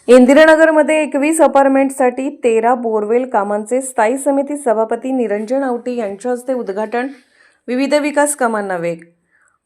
इंदिरानगरमध्ये 21 अपार्टमेंटसाठी 13 बोरवेल कामांचे स्थायी समिती सभापती निरंजन आवटी यांच्या हस्ते उद्घाटन. विविध विकास कामांना वेग.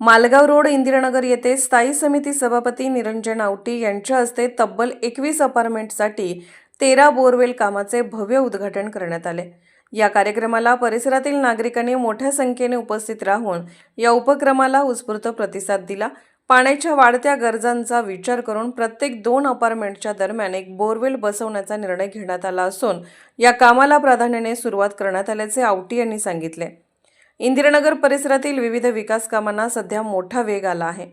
मालगाव रोड इंदिरानगर येथे स्थायी समिती सभापती निरंजन आवटी यांच्या हस्ते तब्बल 21 अपार्टमेंटसाठी 13 बोरवेल कामाचे भव्य उद्घाटन करण्यात आले. या कार्यक्रमाला परिसरातील नागरिकांनी मोठ्या संख्येने उपस्थित राहून या उपक्रमाला उत्स्फूर्त प्रतिसाद दिला. पाण्याच्या वाढत्या गरजांचा विचार करून प्रत्येक 2 अपार्टमेंटच्या दरम्यान एक बोरवेल बसवण्याचा निर्णय घेण्यात आला असून या कामाला प्राधान्याने सुरुवात करण्यात आल्याचे आवटी यांनी सांगितले. इंदिरानगर परिसरातील विविध विकास कामांना सध्या मोठा वेग आला आहे.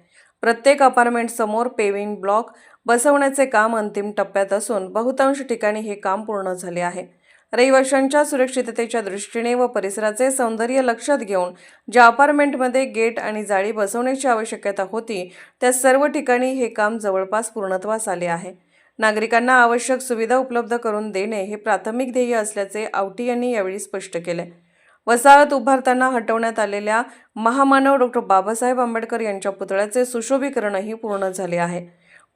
प्रत्येक अपार्टमेंट समोर पेव्हिंग ब्लॉक बसवण्याचे काम अंतिम टप्प्यात असून बहुतांश ठिकाणी हे काम पूर्ण झाले आहे. रहिवाशांच्या सुरक्षिततेच्या दृष्टीने व परिसराचे सौंदर्य लक्षात घेऊन ज्या अपार्टमेंटमध्ये गेट आणि जाळी बसवण्याची आवश्यकता होती त्या सर्व ठिकाणी हे काम जवळपास पूर्णत्वास आले आहे. नागरिकांना आवश्यक सुविधा उपलब्ध करून देणे हे प्राथमिक ध्येय असल्याचे आवटी यांनी यावेळी स्पष्ट केले. वसाहत उभारताना हटवण्यात आलेल्या महामानव डॉ. बाबासाहेब आंबेडकर यांच्या पुतळ्याचे सुशोभीकरणही पूर्ण झाले आहे.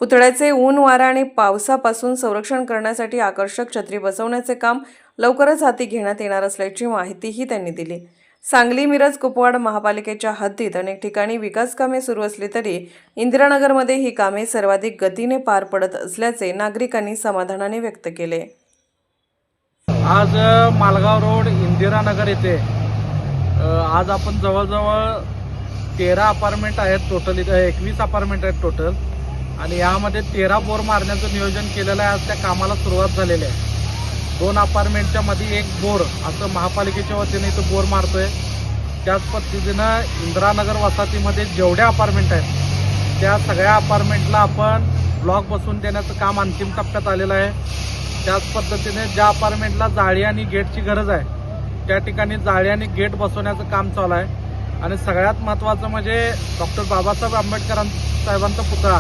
पुतळ्याचे ऊन, वारा आणि पावसापासून संरक्षण करण्यासाठी आकर्षक छत्री बसवण्याचे काम लवकरच हाती घेण्यात येणार असल्याची माहितीही त्यांनी दिली. सांगली, मिरज, कुपवाड महापालिकेच्या हद्दीत अनेक ठिकाणी विकास कामे सुरू असली तरी इंदिरानगरमध्ये ही कामे सर्वाधिक गतीने पार पडत असल्याचे नागरिकांनी समाधानाने व्यक्त केले. आज मालगाव रोड इंदिरानगर येथे आज आपण जवळजवळ 13 अपार्टमेंट आहेत टोटल. इथे 21 अपार्टमेंट आहेत टोटल आणि यामध्ये 13 बोर मारण्याचं नियोजन केलेलं आहे. आज त्या कामाला सुरुवात झालेली आहे. 2 अपार्टमेंटच्या मध्ये एक बोर असं महापालिकेच्या वतीने इथं बोर मारतोय. त्याच पद्धतीनं इंदिरानगर वसाहतीमध्ये जेवढ्या अपार्टमेंट आहेत त्या सगळ्या अपार्टमेंटला आपण ब्लॉक बसवून देण्याचं काम अंतिम टप्प्यात आलेलं आहे. त्याच पद्धतीने ज्या अपार्टमेंटला जाळी आणि गेटची गरज आहे त्या ठिकाणी जाळी आणि गेट बसवण्याचं काम चालू आहे. आणि सगळ्यात महत्त्वाचं म्हणजे डॉ. बाबासाहेब आंबेडकर साहेबांचा पुतळा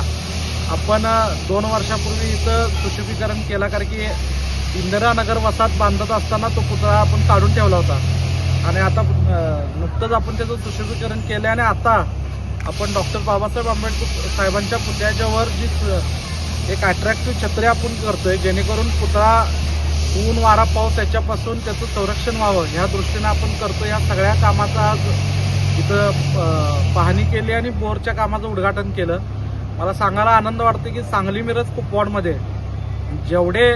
आपण 2 वर्षापूर्वी इथं सुशोभीकरण केला, कारण की इंदिरानगर वसाहत बांधत असताना तो पुतळा आपण काढून ठेवला होता आणि आता नुकतंच आपण त्याचं सुशोभीकरण केलं आणि आता आपण डॉ. बाबासाहेब आंबेडकर साहेबांच्या पुतळ्याच्या वर जी एक अट्रॅक्टिव्ह छत्री आपण करतोय जेणेकरून पुतळा ऊन, वारा, पाऊस याच्यापासून त्याचं संरक्षण व्हावं ह्या दृष्टीने आपण करतो. या सगळ्या कामाचा आज इथं पाहणी केली आणि बोरच्या कामाचं उद्घाटन केलं. मला सांगायला आनंद वाटतो की सांगली, मिरज, कुपवाडमध्ये जेवढे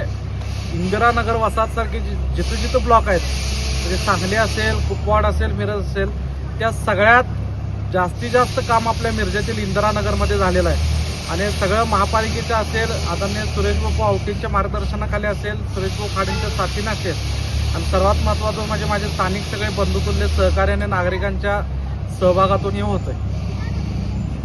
इंदिरानगर वसाहतसारखे जिथं जिथं ब्लॉक आहेत म्हणजे सांगली असेल, कुपवाड असेल, मिरज असेल, त्या सगळ्यात जास्तीत जास्त काम आपल्या मिरजेतील इंदिरानगरमध्ये झालेलं आहे. आणि सगळं महापालिकेचं असेल, आदरणीय सुरेशबाबू आवटींच्या मार्गदर्शनाखाली असेल, सुरेशबाबू खाडेंच्या साथीने असेल आणि सर्वात महत्त्वाचं म्हणजे माझे स्थानिक सगळे बंधुतुल्य सहकार्याने नागरिकांच्या सहभागातून हे होतंय.